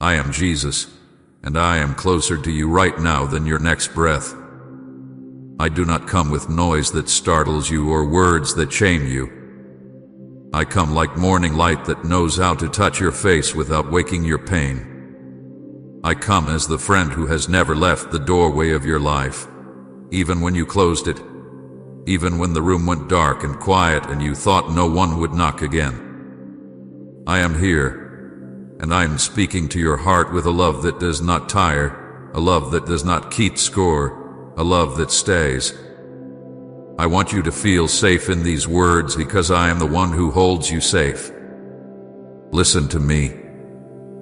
I am Jesus, and I am closer to you right now than your next breath. I do not come with noise that startles you or words that shame you. I come like morning light that knows how to touch your face without waking your pain. I come as the friend who has never left the doorway of your life, even when you closed it, even when the room went dark and quiet and you thought no one would knock again. I am here, and I am speaking to your heart with a love that does not tire, a love that does not keep score, a love that stays. I want you to feel safe in these words because I am the one who holds you safe. Listen to me.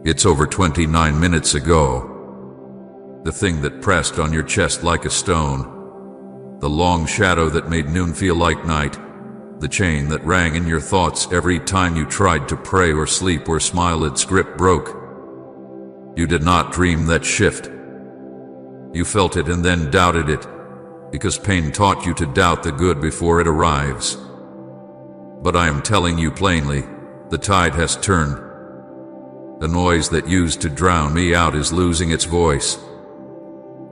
It's over 29 minutes ago. The thing that pressed on your chest like a stone, the long shadow that made noon feel like night, the chain that rang in your thoughts every time you tried to pray or sleep or smile, its grip broke. You did not dream that shift. You felt it and then doubted it, because pain taught you to doubt the good before it arrives. But I am telling you plainly, the tide has turned. The noise that used to drown me out is losing its voice.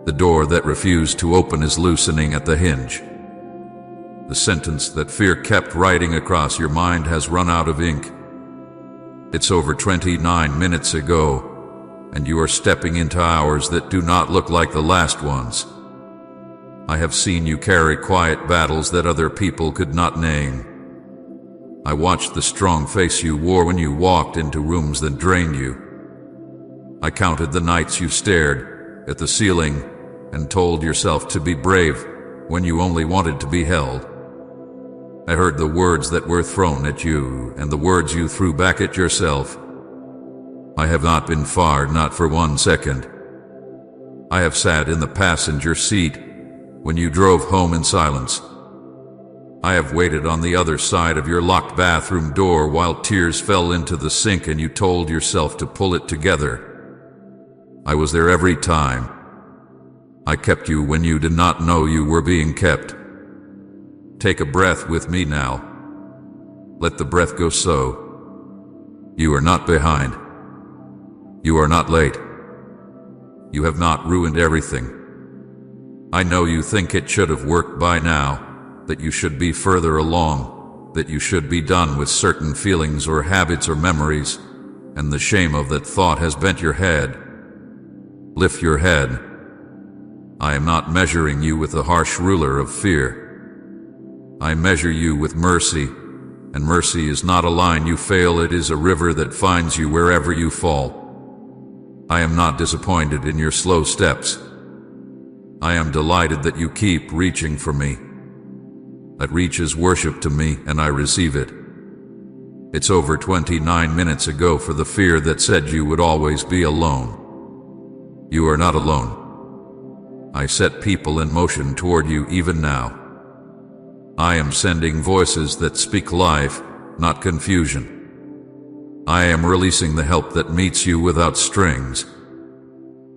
The door that refused to open is loosening at the hinge. The sentence that fear kept writing across your mind has run out of ink. It's over 29 minutes ago, and you are stepping into hours that do not look like the last ones. I have seen you carry quiet battles that other people could not name. I watched the strong face you wore when you walked into rooms that drained you. I counted the nights you stared at the ceiling and told yourself to be brave when you only wanted to be held. I heard the words that were thrown at you and the words you threw back at yourself. I have not been far, not for 1 second. I have sat in the passenger seat when you drove home in silence. I have waited on the other side of your locked bathroom door while tears fell into the sink and you told yourself to pull it together. I was there every time. I kept you when you did not know you were being kept. Take a breath with me now. Let the breath go slow. You are not behind. You are not late. You have not ruined everything. I know you think it should have worked by now, that you should be further along, that you should be done with certain feelings or habits or memories, and the shame of that thought has bent your head. Lift your head. I am not measuring you with the harsh ruler of fear. I measure you with mercy, and mercy is not a line you fail, it is a river that finds you wherever you fall. I am not disappointed in your slow steps. I am delighted that you keep reaching for me. That reach is worship to me, and I receive it. It's over 29 minutes ago for the fear that said you would always be alone. You are not alone. I set people in motion toward you even now. I am sending voices that speak life, not confusion. I am releasing the help that meets you without strings.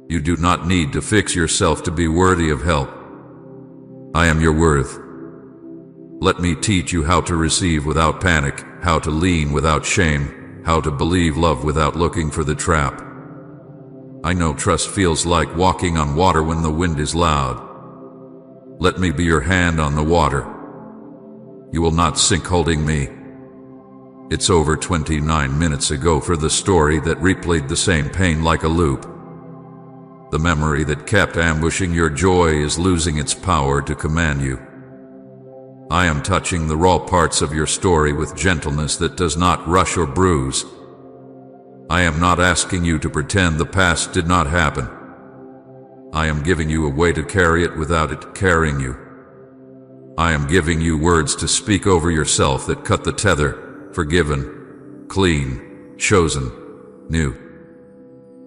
You do not need to fix yourself to be worthy of help. I am your worth. Let me teach you how to receive without panic, how to lean without shame, how to believe love without looking for the trap. I know trust feels like walking on water when the wind is loud. Let me be your hand on the water. You will not sink holding me. It's over 29 minutes ago for the story that replayed the same pain like a loop. The memory that kept ambushing your joy is losing its power to command you. I am touching the raw parts of your story with gentleness that does not rush or bruise. I am not asking you to pretend the past did not happen. I am giving you a way to carry it without it carrying you. I am giving you words to speak over yourself that cut the tether, forgiven, clean, chosen, new.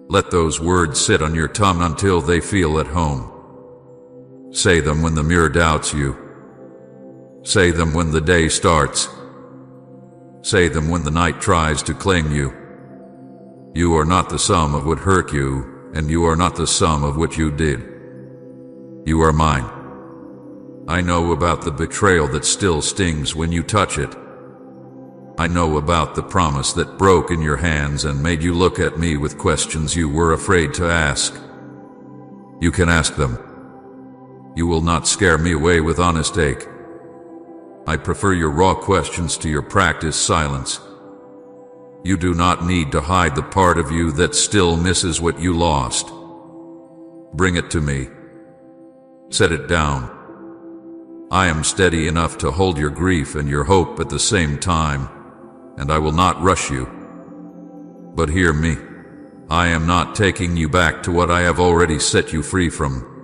Let those words sit on your tongue until they feel at home. Say them when the mirror doubts you. Say them when the day starts. Say them when the night tries to claim you. You are not the sum of what hurt you, and you are not the sum of what you did. You are mine. I know about the betrayal that still stings when you touch it. I know about the promise that broke in your hands and made you look at me with questions you were afraid to ask. You can ask them. You will not scare me away with honest ache. I prefer your raw questions to your practiced silence. You do not need to hide the part of you that still misses what you lost. Bring it to me. Set it down. I am steady enough to hold your grief and your hope at the same time, and I will not rush you. But hear me. I am not taking you back to what I have already set you free from.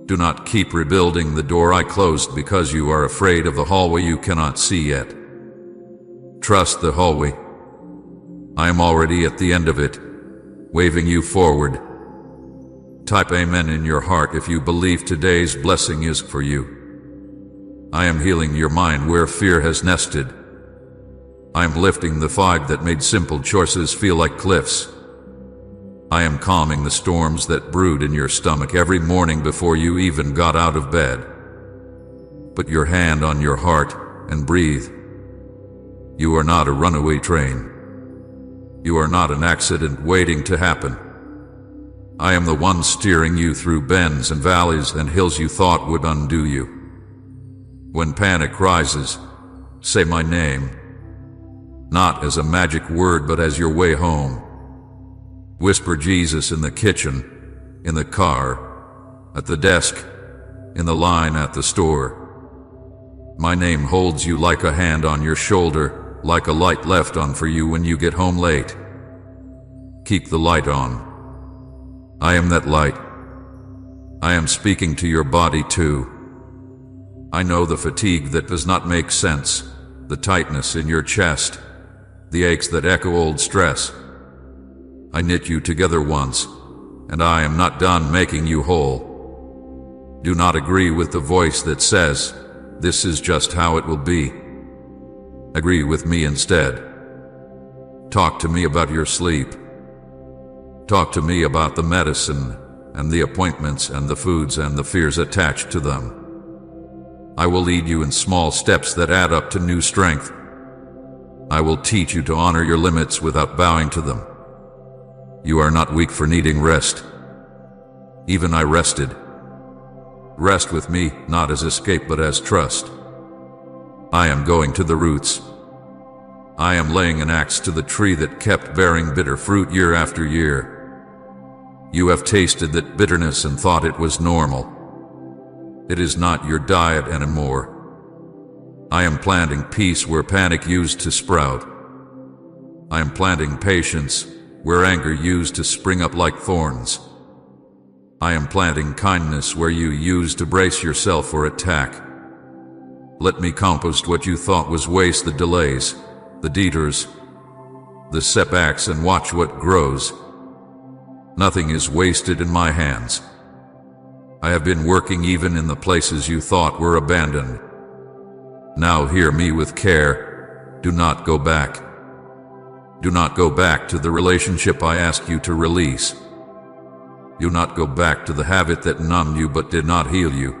Do not keep rebuilding the door I closed because you are afraid of the hallway you cannot see yet. Trust the hallway. I am already at the end of it, waving you forward. Type Amen in your heart if you believe today's blessing is for you. I am healing your mind where fear has nested. I am lifting the fog that made simple choices feel like cliffs. I am calming the storms that brewed in your stomach every morning before you even got out of bed. Put your hand on your heart and breathe. You are not a runaway train. You are not an accident waiting to happen. I am the one steering you through bends and valleys and hills you thought would undo you. When panic rises, say my name, not as a magic word but as your way home. Whisper Jesus in the kitchen, in the car, at the desk, in the line at the store. My name holds you like a hand on your shoulder, like a light left on for you when you get home late. Keep the light on. I am that light. I am speaking to your body too. I know the fatigue that does not make sense, the tightness in your chest, the aches that echo old stress. I knit you together once, and I am not done making you whole. Do not agree with the voice that says, this is just how it will be. Agree with me instead. Talk to me about your sleep. Talk to me about the medicine and the appointments and the foods and the fears attached to them. I will lead you in small steps that add up to new strength. I will teach you to honor your limits without bowing to them. You are not weak for needing rest. Even I rested. Rest with me, not as escape but as trust. I am going to the roots. I am laying an axe to the tree that kept bearing bitter fruit year after year. You have tasted that bitterness and thought it was normal. It is not your diet anymore. I am planting peace where panic used to sprout. I am planting patience where anger used to spring up like thorns. I am planting kindness where you used to brace yourself for attack. Let me compost what you thought was waste, the delays, the detours, the setbacks, and watch what grows. Nothing is wasted in my hands. I have been working even in the places you thought were abandoned. Now hear me with care. Do not go back. Do not go back to the relationship I asked you to release. Do not go back to the habit that numbed you but did not heal you.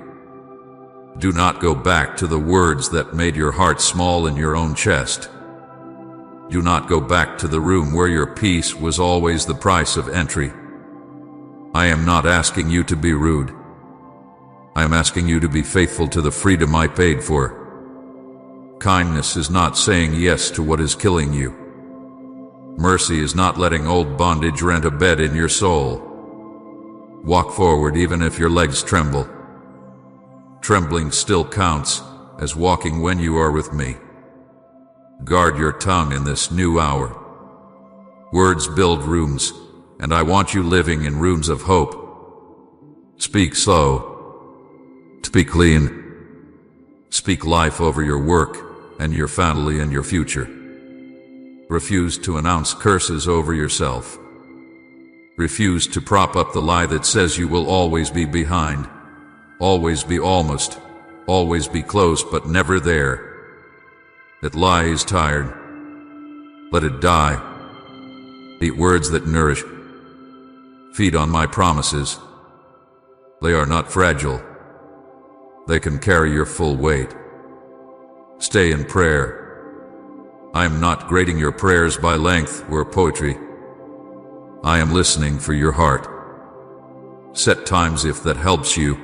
Do not go back to the words that made your heart small in your own chest. Do not go back to the room where your peace was always the price of entry. I am not asking you to be rude. I am asking you to be faithful to the freedom I paid for. Kindness is not saying yes to what is killing you. Mercy is not letting old bondage rent a bed in your soul. Walk forward even if your legs tremble. Trembling still counts as walking when you are with me. Guard your tongue in this new hour. Words build rooms, and I want you living in rooms of hope. Speak slow. Speak clean. Speak life over your work and your family and your future. Refuse to announce curses over yourself. Refuse to prop up the lie that says you will always be behind, always be almost, always be close but never there. That lie is tired. Let it die. Eat words that nourish. Feed on my promises. They are not fragile. They can carry your full weight. Stay in prayer. I am not grading your prayers by length or poetry. I am listening for your heart. Set times if that helps you,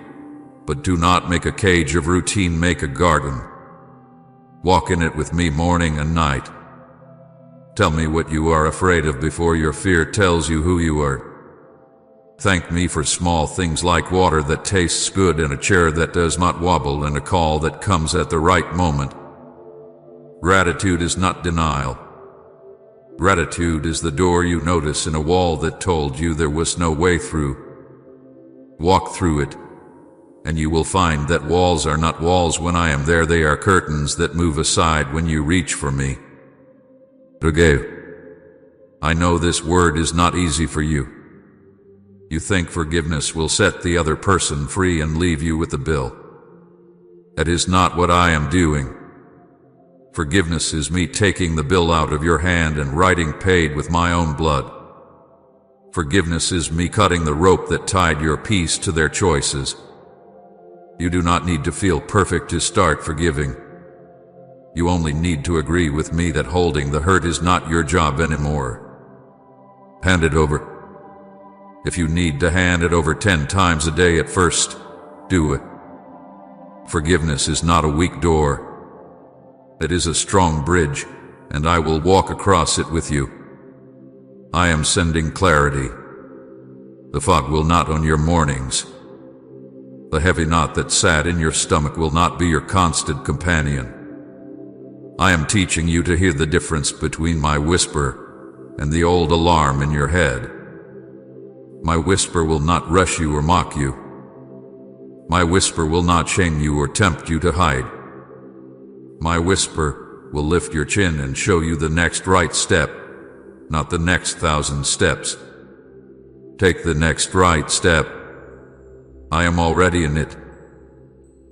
but do not make a cage of routine, make a garden. Walk in it with me morning and night. Tell me what you are afraid of before your fear tells you who you are. Thank me for small things like water that tastes good and a chair that does not wobble and a call that comes at the right moment. Gratitude is not denial. Gratitude is the door you notice in a wall that told you there was no way through. Walk through it, and you will find that walls are not walls when I am there. They are curtains that move aside when you reach for me. Forgive. I know this word is not easy for you. You think forgiveness will set the other person free and leave you with the bill. That is not what I am doing. Forgiveness is me taking the bill out of your hand and writing paid with my own blood. Forgiveness is me cutting the rope that tied your peace to their choices. You do not need to feel perfect to start forgiving. You only need to agree with me that holding the hurt is not your job anymore. Hand it over. If you need to hand it over 10 times a day at first, do it. Forgiveness is not a weak door. It is a strong bridge, and I will walk across it with you. I am sending clarity. The fog will not own your mornings. The heavy knot that sat in your stomach will not be your constant companion. I am teaching you to hear the difference between my whisper and the old alarm in your head. My whisper will not rush you or mock you. My whisper will not shame you or tempt you to hide. My whisper will lift your chin and show you the next right step, not the next 1,000 steps. Take the next right step. I am already in it.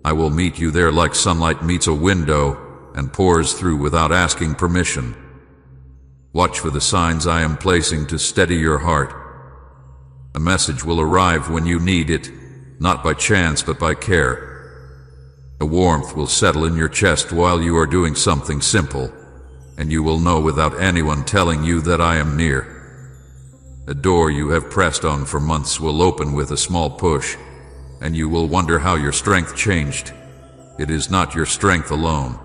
I will meet you there like sunlight meets a window and pours through without asking permission. Watch for the signs I am placing to steady your heart. A message will arrive when you need it, not by chance but by care. A warmth will settle in your chest while you are doing something simple, and you will know without anyone telling you that I am near. A door you have pressed on for months will open with a small push, and you will wonder how your strength changed. It is not your strength alone.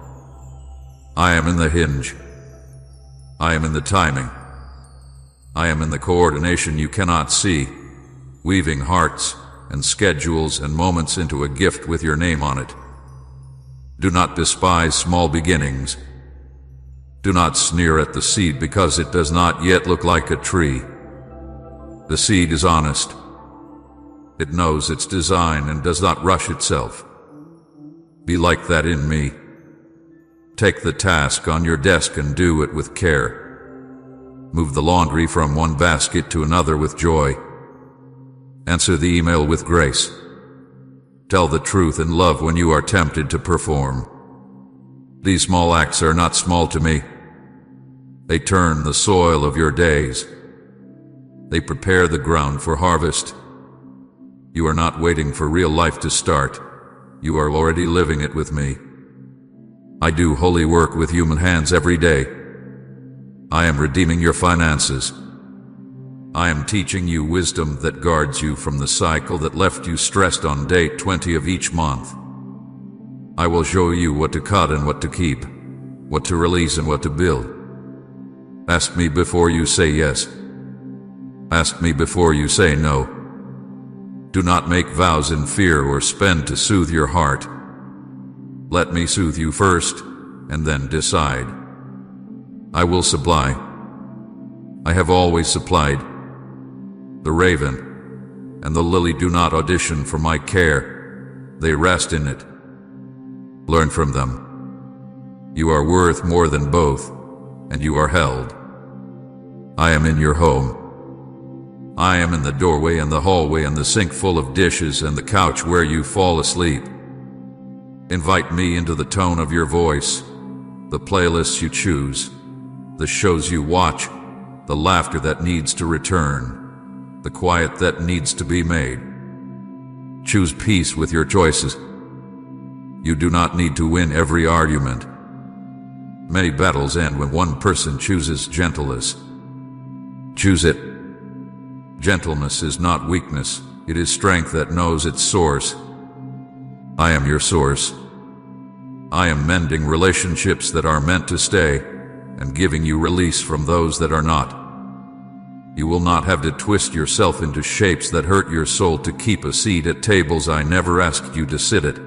I am in the hinge. I am in the timing. I am in the coordination you cannot see, weaving hearts and schedules and moments into a gift with your name on it. Do not despise small beginnings. Do not sneer at the seed because it does not yet look like a tree. The seed is honest. It knows its design and does not rush itself. Be like that in me. Take the task on your desk and do it with care. Move the laundry from one basket to another with joy. Answer the email with grace. Tell the truth in love when you are tempted to perform. These small acts are not small to me. They turn the soil of your days. They prepare the ground for harvest. You are not waiting for real life to start. You are already living it with me. I do holy work with human hands every day. I am redeeming your finances. I am teaching you wisdom that guards you from the cycle that left you stressed on day 20 of each month. I will show you what to cut and what to keep, what to release and what to build. Ask me before you say yes. Ask me before you say no. Do not make vows in fear or spend to soothe your heart. Let me soothe you first, and then decide. I will supply. I have always supplied. The raven and the lily do not audition for my care. They rest in it. Learn from them. You are worth more than both, and you are held. I am in your home. I am in the doorway and the hallway and the sink full of dishes and the couch where you fall asleep. Invite me into the tone of your voice, the playlists you choose, the shows you watch, the laughter that needs to return, the quiet that needs to be made. Choose peace with your choices. You do not need to win every argument. Many battles end when one person chooses gentleness. Choose it. Gentleness is not weakness, it is strength that knows its source. I am your source. I am mending relationships that are meant to stay, and giving you release from those that are not. You will not have to twist yourself into shapes that hurt your soul to keep a seat at tables I never asked you to sit at.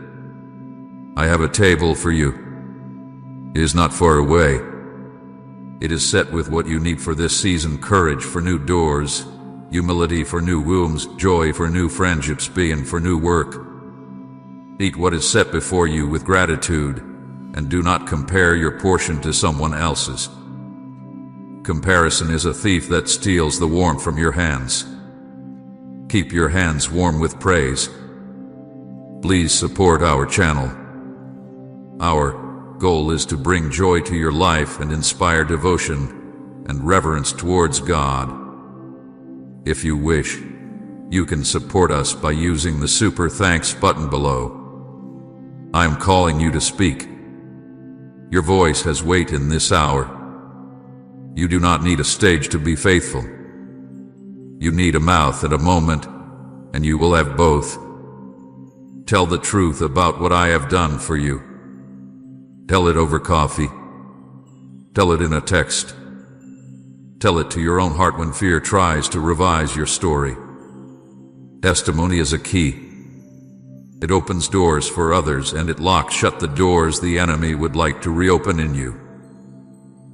I have a table for you. It is not far away. It is set with what you need for this season: courage for new doors, humility for new wombs, joy for new friendships, being for new work. Eat what is set before you with gratitude, and do not compare your portion to someone else's. Comparison is a thief that steals the warmth from your hands. Keep your hands warm with praise. Please support our channel. Our goal is to bring joy to your life and inspire devotion and reverence towards God. If you wish, you can support us by using the Super Thanks button below. I am calling you to speak. Your voice has weight in this hour. You do not need a stage to be faithful. You need a mouth at a moment, and you will have both. Tell the truth about what I have done for you. Tell it over coffee. Tell it in a text. Tell it to your own heart when fear tries to revise your story. Testimony is a key. It opens doors for others, and it locks shut the doors the enemy would like to reopen in you.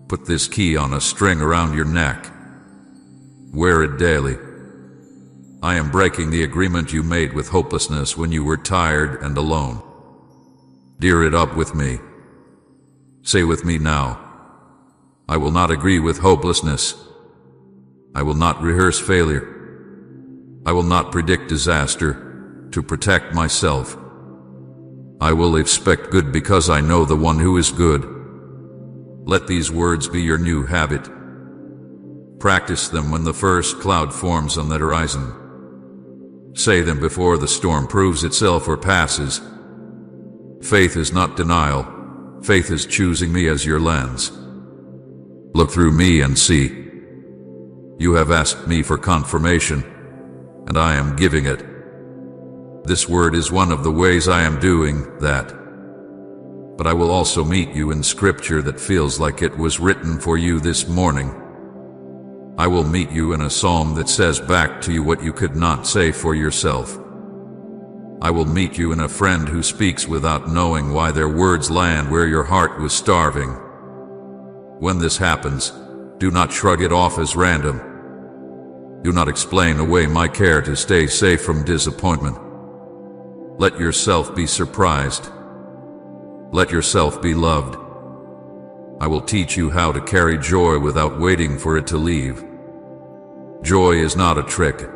Put this key on a string around your neck. Wear it daily. I am breaking the agreement you made with hopelessness when you were tired and alone. Dear it up with me. Say with me now, I will not agree with hopelessness. I will not rehearse failure. I will not predict disaster to protect myself. I will expect good because I know the one who is good. Let these words be your new habit. Practice them when the first cloud forms on the horizon. Say them before the storm proves itself or passes. Faith is not denial. Faith is choosing me as your lens. Look through me and see. You have asked me for confirmation, and I am giving it. This word is one of the ways I am doing that. But I will also meet you in scripture that feels like it was written for you this morning. I will meet you in a psalm that says back to you what you could not say for yourself. I will meet you in a friend who speaks without knowing why their words land where your heart was starving. When this happens, do not shrug it off as random. Do not explain away my care to stay safe from disappointment. Let yourself be surprised. Let yourself be loved. I will teach you how to carry joy without waiting for it to leave. Joy is not a trick.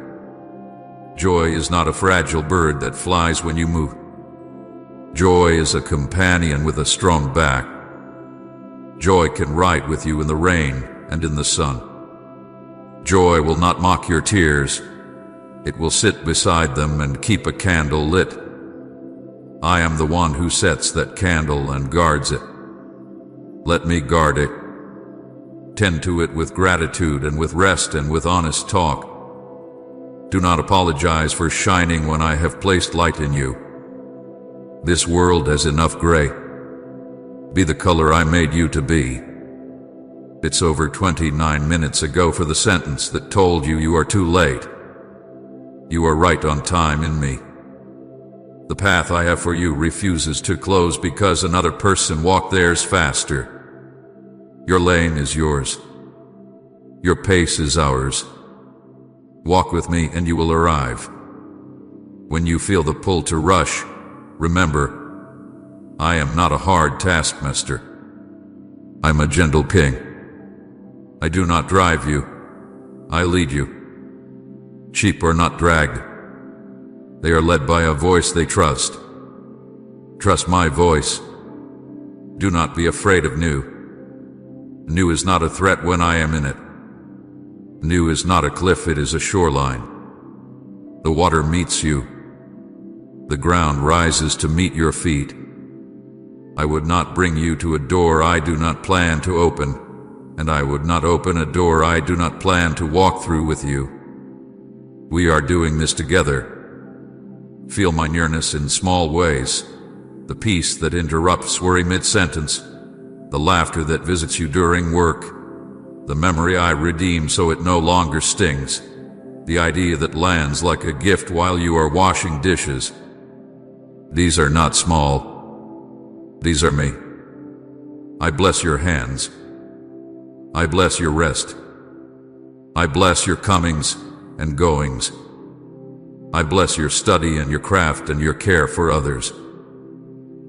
Joy is not a fragile bird that flies when you move. Joy is a companion with a strong back. Joy can ride with you in the rain and in the sun. Joy will not mock your tears. It will sit beside them and keep a candle lit. I am the one who sets that candle and guards it. Let me guard it. Tend to it with gratitude and with rest and with honest talk. Do not apologize for shining when I have placed light in you. This world has enough gray. Be the color I made you to be. It's over 29 minutes ago for the sentence that told you you are too late. You are right on time in me. The path I have for you refuses to close because another person walked theirs faster. Your lane is yours. Your pace is ours. Walk with me and you will arrive. When you feel the pull to rush, remember, I am not a hard taskmaster. I'm a gentle king. I do not drive you. I lead you. Sheep are not dragged. They are led by a voice they trust. Trust my voice. Do not be afraid of new. New is not a threat when I am in it. New is not a cliff, it is a shoreline. The water meets you. The ground rises to meet your feet. I would not bring you to a door I do not plan to open, and I would not open a door I do not plan to walk through with you. We are doing this together. Feel my nearness in small ways, the peace that interrupts worry mid-sentence, the laughter that visits you during work, the memory I redeem so it no longer stings, the idea that lands like a gift while you are washing dishes. These are not small. These are me. I bless your hands. I bless your rest. I bless your comings and goings. I bless your study and your craft and your care for others.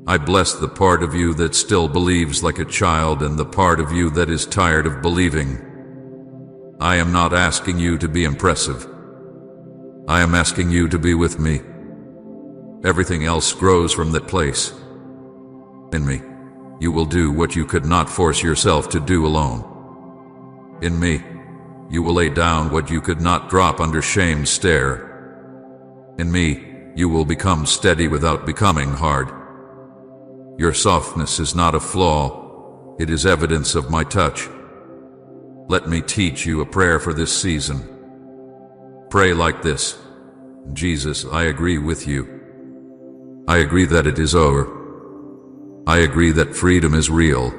I bless the part of you that still believes like a child and the part of you that is tired of believing. I am not asking you to be impressive. I am asking you to be with me. Everything else grows from that place. In me, you will do what you could not force yourself to do alone. In me, you will lay down what you could not drop under shame's stare. In me, you will become steady without becoming hard. Your softness is not a flaw, it is evidence of my touch. Let me teach you a prayer for this season. Pray like this: Jesus, I agree with you. I agree that it is over. I agree that freedom is real.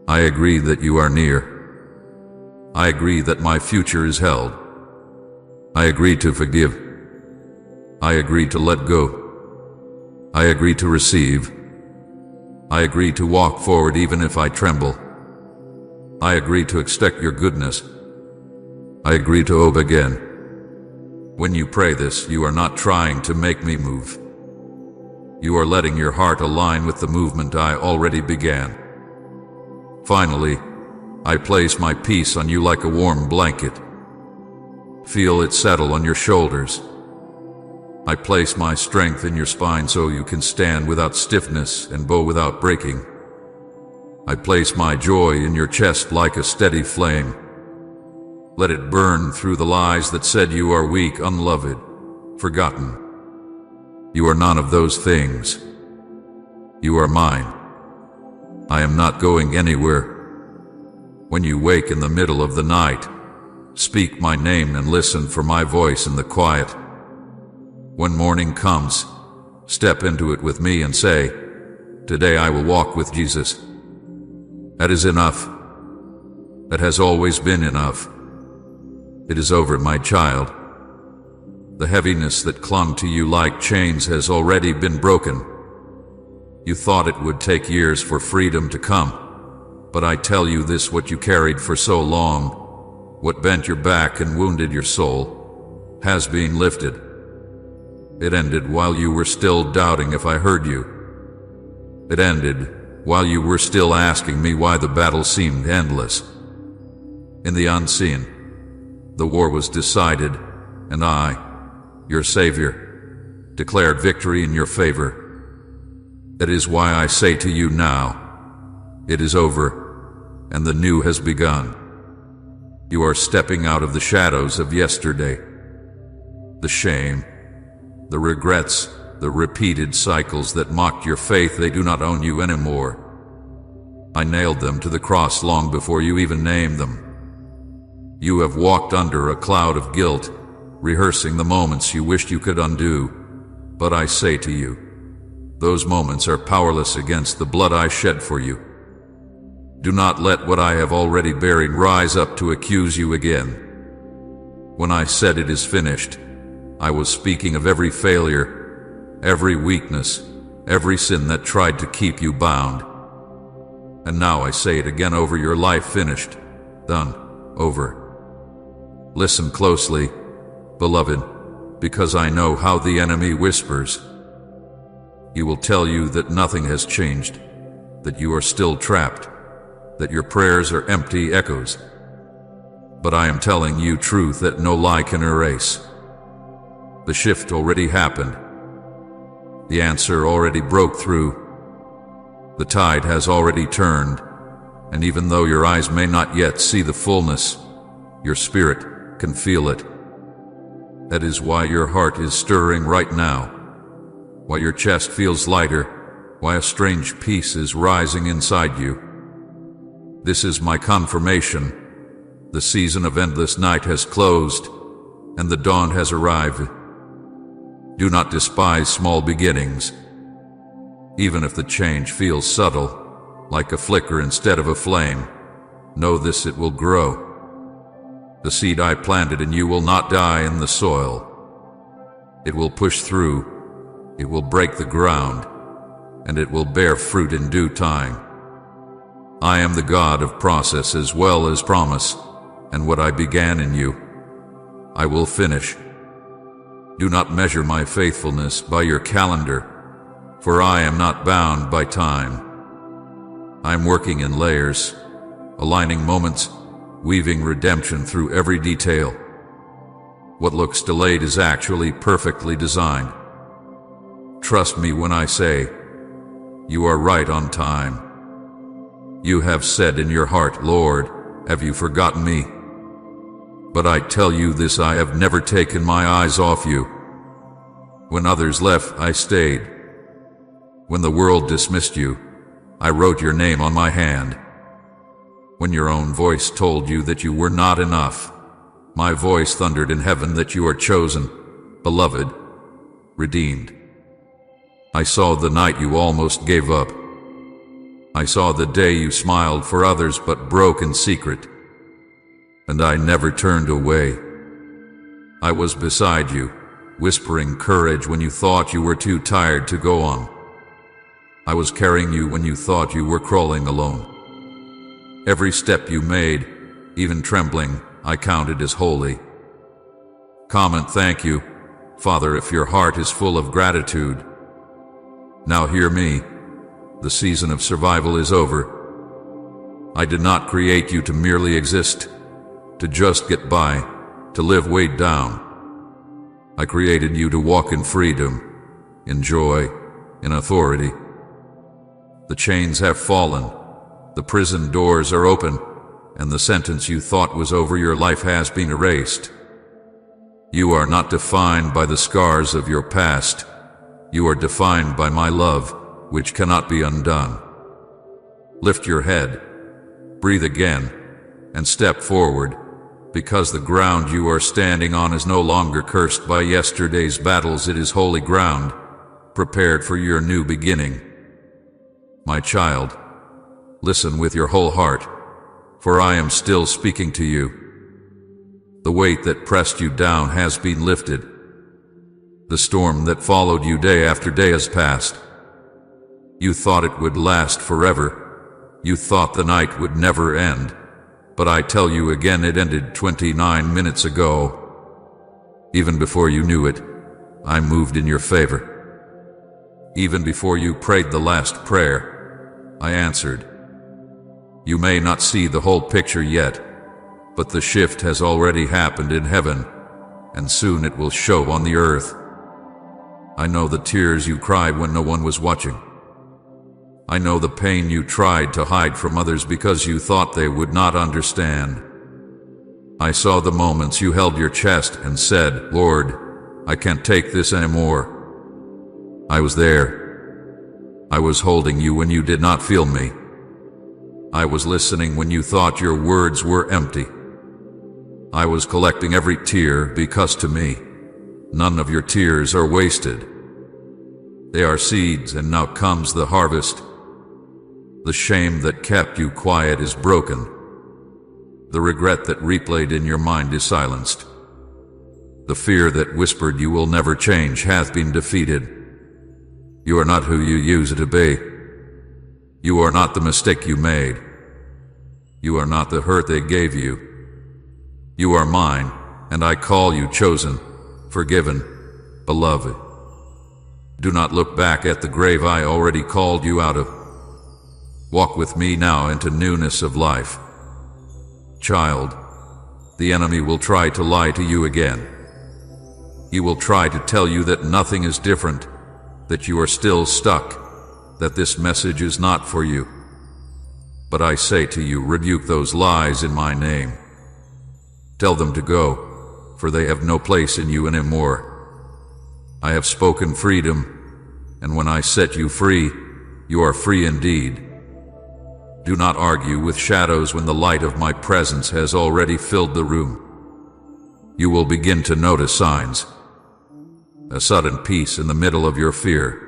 I agree that you are near. I agree that my future is held. I agree to forgive. I agree to let go. I agree to receive. I agree to walk forward even if I tremble. I agree to expect your goodness. I agree to hope again. When you pray this, you are not trying to make me move. You are letting your heart align with the movement I already began. Finally, I place my peace on you like a warm blanket. Feel it settle on your shoulders. I place my strength in your spine so you can stand without stiffness and bow without breaking. I place my joy in your chest like a steady flame. Let it burn through the lies that said you are weak, unloved, forgotten. You are none of those things. You are mine. I am not going anywhere. When you wake in the middle of the night, speak my name and listen for my voice in the quiet. When morning comes, step into it with me and say, today I will walk with Jesus. That is enough. That has always been enough. It is over, my child. The heaviness that clung to you like chains has already been broken. You thought it would take years for freedom to come, but I tell you this: what you carried for so long, what bent your back and wounded your soul, has been lifted. It ended while you were still doubting if I heard you. It ended while you were still asking me why the battle seemed endless. In the unseen, the war was decided, and I, your Savior, declared victory in your favor. That is why I say to you now, it is over, and the new has begun. You are stepping out of the shadows of yesterday. The shame, the regrets, the repeated cycles that mocked your faith, they do not own you anymore. I nailed them to the cross long before you even named them. You have walked under a cloud of guilt, rehearsing the moments you wished you could undo. But I say to you, those moments are powerless against the blood I shed for you. Do not let what I have already buried rise up to accuse you again. When I said it is finished, I was speaking of every failure, every weakness, every sin that tried to keep you bound. And now I say it again over your life: finished, done, over. Listen closely, beloved, because I know how the enemy whispers. He will tell you that nothing has changed, that you are still trapped, that your prayers are empty echoes. But I am telling you truth that no lie can erase. The shift already happened. The answer already broke through. The tide has already turned, and even though your eyes may not yet see the fullness, your spirit can feel it. That is why your heart is stirring right now, why your chest feels lighter, why a strange peace is rising inside you. This is my confirmation. The season of endless night has closed, and the dawn has arrived. Do not despise small beginnings. Even if the change feels subtle, like a flicker instead of a flame, know this: it will grow. The seed I planted in you will not die in the soil. It will push through, it will break the ground, and it will bear fruit in due time. I am the God of process as well as promise, and what I began in you, I will finish. Do not measure my faithfulness by your calendar, for I am not bound by time. I am working in layers, aligning moments, weaving redemption through every detail. What looks delayed is actually perfectly designed. Trust me when I say, you are right on time. You have said in your heart, Lord, have you forgotten me? But I tell you this, I have never taken my eyes off you. When others left, I stayed. When the world dismissed you, I wrote your name on my hand. When your own voice told you that you were not enough, my voice thundered in heaven that you are chosen, beloved, redeemed. I saw the night you almost gave up. I saw the day you smiled for others but broke in secret. And I never turned away. I was beside you, whispering courage when you thought you were too tired to go on. I was carrying you when you thought you were crawling alone. Every step you made, even trembling, I counted as holy. Comment thank you, Father, if your heart is full of gratitude. Now hear me. The season of survival is over. I did not create you to merely exist, to just get by, to live weighed down. I created you to walk in freedom, in joy, in authority. The chains have fallen, the prison doors are open, and the sentence you thought was over your life has been erased. You are not defined by the scars of your past. You are defined by my love, which cannot be undone. Lift your head, breathe again, and step forward, because the ground you are standing on is no longer cursed by yesterday's battles. It is holy ground, prepared for your new beginning. My child, listen with your whole heart, for I am still speaking to you. The weight that pressed you down has been lifted. The storm that followed you day after day has passed. You thought it would last forever. You thought the night would never end. But I tell you again, it ended 29 minutes ago. Even before you knew it, I moved in your favor. Even before you prayed the last prayer, I answered. You may not see the whole picture yet, but the shift has already happened in heaven, and soon it will show on the earth. I know the tears you cried when no one was watching. I know the pain you tried to hide from others because you thought they would not understand. I saw the moments you held your chest and said, Lord, I can't take this anymore. I was there. I was holding you when you did not feel me. I was listening when you thought your words were empty. I was collecting every tear because to me, none of your tears are wasted. They are seeds, and now comes the harvest. The shame that kept you quiet is broken. The regret that replayed in your mind is silenced. The fear that whispered you will never change hath been defeated. You are not who you used to be. You are not the mistake you made. You are not the hurt they gave you. You are mine, and I call you chosen, forgiven, beloved. Do not look back at the grave I already called you out of. Walk with me now into newness of life. Child, the enemy will try to lie to you again. He will try to tell you that nothing is different, that you are still stuck, that this message is not for you. But I say to you, rebuke those lies in my name. Tell them to go, for they have no place in you anymore. I have spoken freedom, and when I set you free, You are free indeed. Do not argue with shadows when the light of my presence has already filled the room. You will begin to notice signs. A sudden peace in the middle of your fear.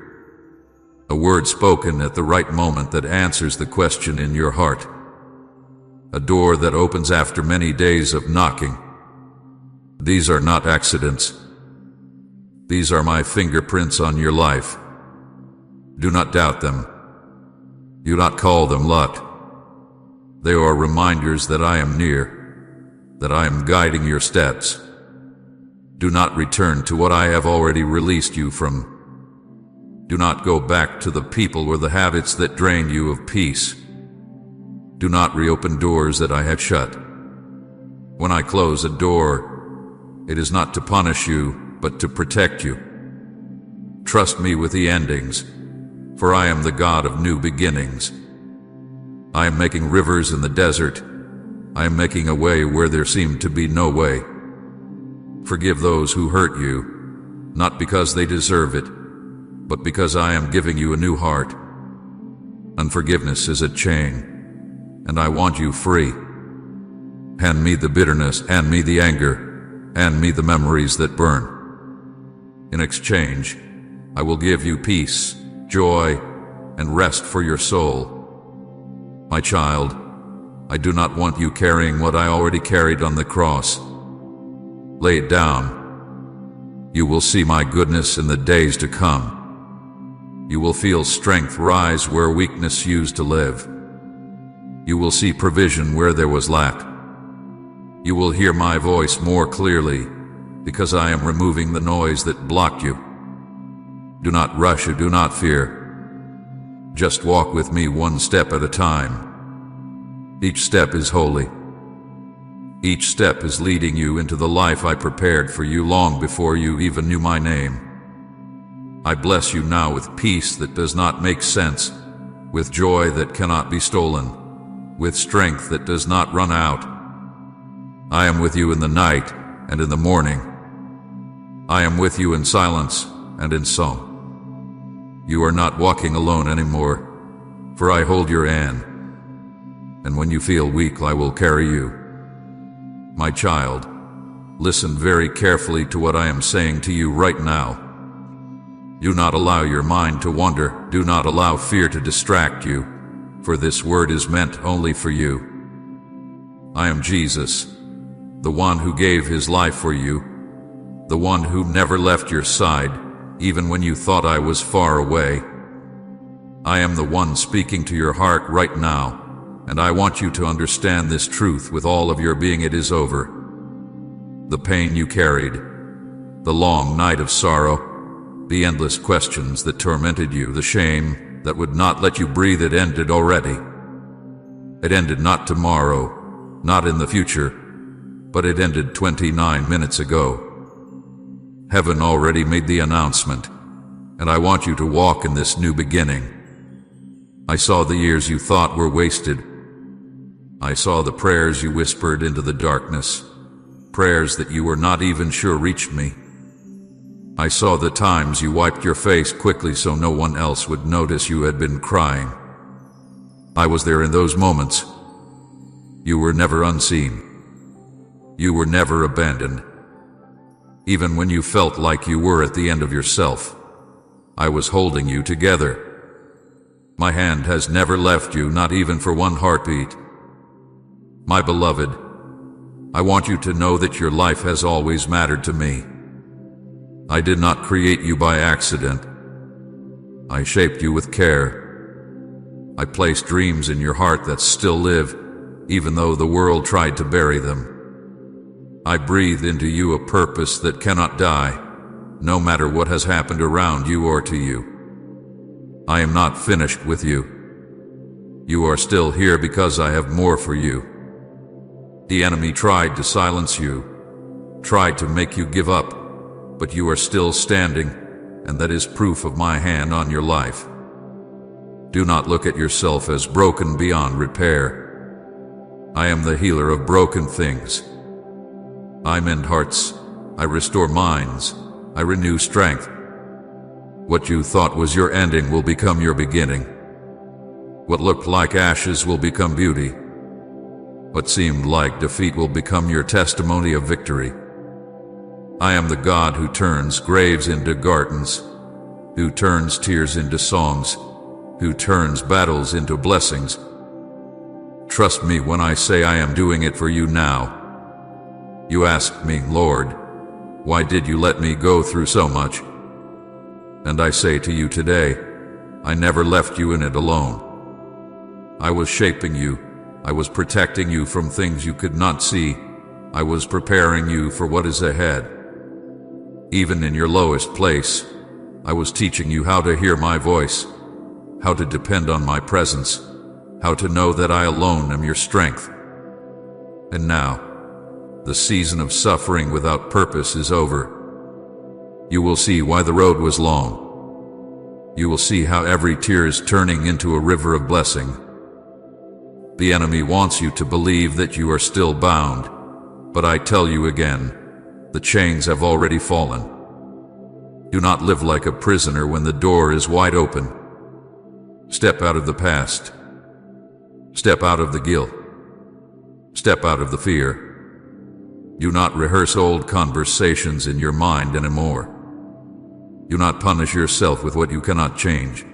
A word spoken at the right moment that answers the question in your heart. A door that opens after many days of knocking. These are not accidents. These are my fingerprints on your life. Do not doubt them. Do not call them luck. They are reminders that I am near, that I am guiding your steps. Do not return to what I have already released you from. Do not go back to the people or the habits that drain you of peace. Do not reopen doors that I have shut. When I close a door, it is not to punish you, but to protect you. Trust me with the endings, for I am the God of new beginnings. I am making rivers in the desert. I am making a way where there seemed to be no way. Forgive those who hurt you, not because they deserve it, but because I am giving you a new heart. Unforgiveness is a chain, and I want you free. Hand me the bitterness, hand me the anger, hand me the memories that burn. In exchange, I will give you peace, joy, and rest for your soul. My child, I do not want you carrying what I already carried on the cross. Lay it down. You will see my goodness in the days to come. You will feel strength rise where weakness used to live. You will see provision where there was lack. You will hear my voice more clearly because I am removing the noise that blocked you. Do not rush or do not fear. Just walk with me one step at a time. Each step is holy. Each step is leading you into the life I prepared for you long before you even knew my name. I bless you now with peace that does not make sense, with joy that cannot be stolen, with strength that does not run out. I am with you in the night and in the morning. I am with you in silence and in song. You are not walking alone anymore, for I hold your hand. And when you feel weak, I will carry you. My child, listen very carefully to what I am saying to you right now. Do not allow your mind to wander. Do not allow fear to distract you, for this word is meant only for you. I am Jesus, the one who gave his life for you, the one who never left your side, even when you thought I was far away. I am the one speaking to your heart right now, and I want you to understand this truth with all of your being. It is over. The pain you carried, the long night of sorrow, the endless questions that tormented you, the shame that would not let you breathe, it ended already. It ended not tomorrow, not in the future, but it ended 29 minutes ago. Heaven already made the announcement, and I want you to walk in this new beginning. I saw the years you thought were wasted. I saw the prayers you whispered into the darkness, prayers that you were not even sure reached me. I saw the times you wiped your face quickly so no one else would notice you had been crying. I was there in those moments. You were never unseen. You were never abandoned. Even when you felt like you were at the end of yourself, I was holding you together. My hand has never left you, not even for one heartbeat. My beloved, I want you to know that your life has always mattered to me. I did not create you by accident. I shaped you with care. I placed dreams in your heart that still live, even though the world tried to bury them. I breathed into you a purpose that cannot die, no matter what has happened around you or to you. I am not finished with you. You are still here because I have more for you. The enemy tried to silence you, tried to make you give up, but you are still standing, and that is proof of my hand on your life. Do not look at yourself as broken beyond repair. I am the healer of broken things. I mend hearts, I restore minds, I renew strength. What you thought was your ending will become your beginning. What looked like ashes will become beauty. What seemed like defeat will become your testimony of victory. I am the God who turns graves into gardens, who turns tears into songs, who turns battles into blessings. Trust me when I say I am doing it for you now. You asked me, Lord, why did you let me go through so much? And I say to you today, I never left you in it alone. I was shaping you. I was protecting you from things you could not see. I was preparing you for what is ahead. Even in your lowest place, I was teaching you how to hear my voice, how to depend on my presence, how to know that I alone am your strength. And now, the season of suffering without purpose is over. You will see why the road was long. You will see how every tear is turning into a river of blessing. The enemy wants you to believe that you are still bound, but I tell you again, the chains have already fallen. Do not live like a prisoner when the door is wide open. Step out of the past. Step out of the guilt. Step out of the fear. Do not rehearse old conversations in your mind anymore. Do not punish yourself with what you cannot change.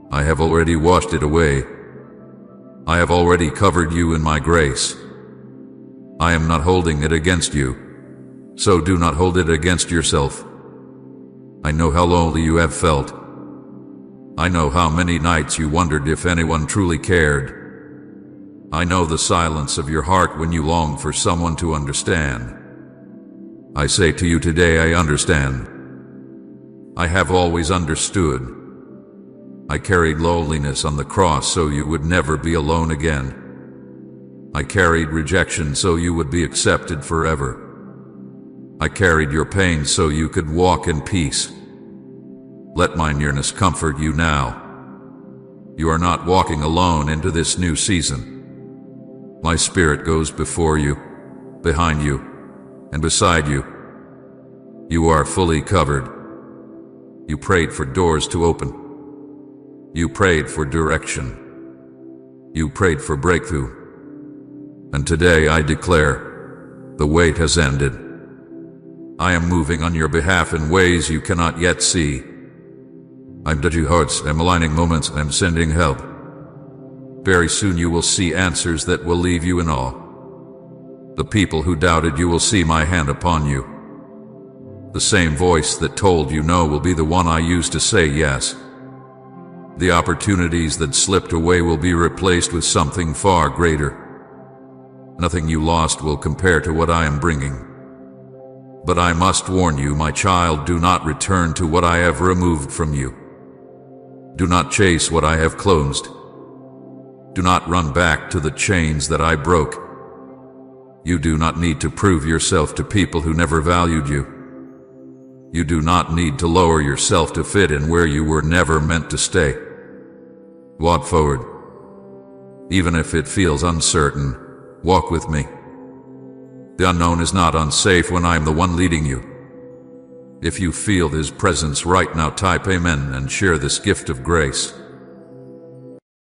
I have already washed it away. I have already covered you in my grace. I am not holding it against you, so do not hold it against yourself. I know how lonely you have felt. I know how many nights you wondered if anyone truly cared. I know the silence of your heart when you long for someone to understand. I say to you today, I understand. I have always understood. I carried loneliness on the cross so you would never be alone again. I carried rejection so you would be accepted forever. I carried your pain so you could walk in peace. Let my nearness comfort you now. You are not walking alone into this new season. My Spirit goes before you, behind you, and beside you. You are fully covered. You prayed for doors to open. You prayed for direction. You prayed for breakthrough. And today I declare, the wait has ended. I am moving on your behalf in ways you cannot yet see. I'm touching hearts, I'm aligning moments, I'm sending help. Very soon you will see answers that will leave you in awe. The people who doubted you will see my hand upon you. The same voice that told you no will be the one I use to say yes. The opportunities that slipped away will be replaced with something far greater. Nothing you lost will compare to what I am bringing. But I must warn you, my child, do not return to what I have removed from you. Do not chase what I have closed. Do not run back to the chains that I broke. You do not need to prove yourself to people who never valued you. You do not need to lower yourself to fit in where you were never meant to stay. Walk forward. Even if it feels uncertain, walk with me. The unknown is not unsafe when I am the one leading you. If you feel His presence right now, type Amen and share this gift of grace.